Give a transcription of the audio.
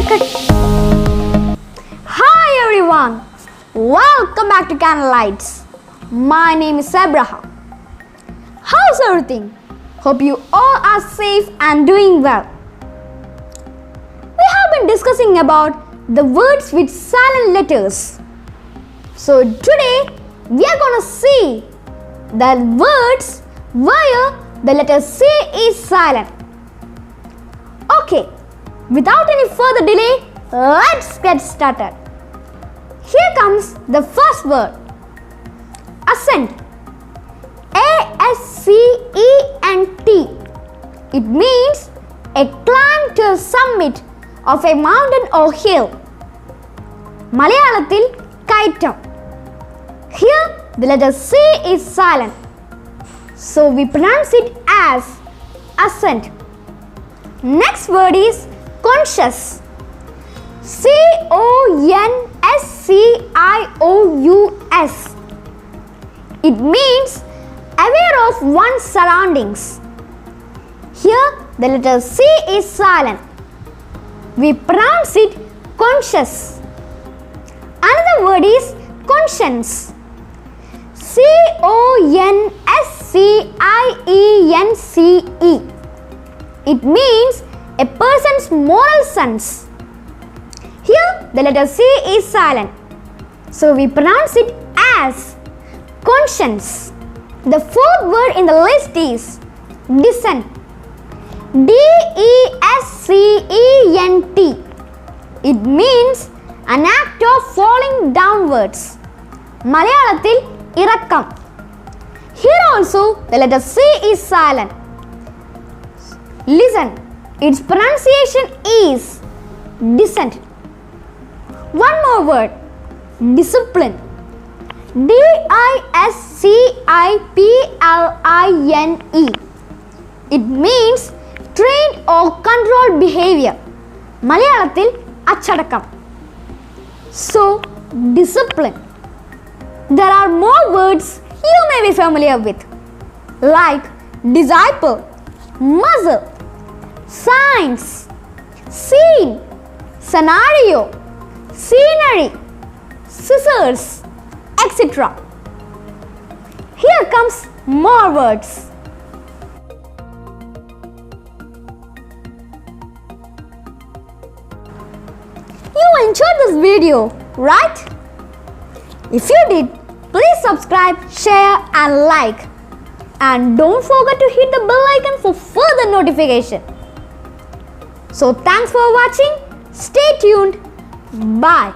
Hi everyone, welcome back to Candlelights. My name is Abraham. How's everything? Hope you all are safe and doing well. We have been discussing about the words with silent letters. So today we are going to see the words where the letter C is silent. Okay, without any further delay, let's get started. Here comes the first word, ascent. A-S-C-E-N-T. It means a climb to a summit of a mountain or hill. Malayalamil kaitam. Here the letter C is silent, so we pronounce it as ascent. Next word is conscious. C-O-N-S-C-I-O-U-S. It means aware of one's surroundings. Here the letter C is silent. We pronounce it conscious. Another word is conscience. C-O-N-S-C-I-E-N-C-E. It means a person's moral sense. Here the letter C is silent, so we pronounce it as conscience. The fourth word in the list is descent. D-E-S-C-E-N-T. It means an act of falling downwards. Malayalamil irakkam. Here also the letter C is silent. Listen, its pronunciation is descent. One more word, discipline. D-I-S-C-I-P-L-I-N-E. It means trained or controlled behavior. Malayalamil achadakkam. So, discipline. There are more words you may be familiar with, like disciple, muzzle, science, scene, scenario, scenary, scissors, etc. Here comes more words. You enjoyed this video, right? If you did, please subscribe, share and like. And don't forget to hit the bell icon for further notification. So thanks for watching. Stay tuned. Bye.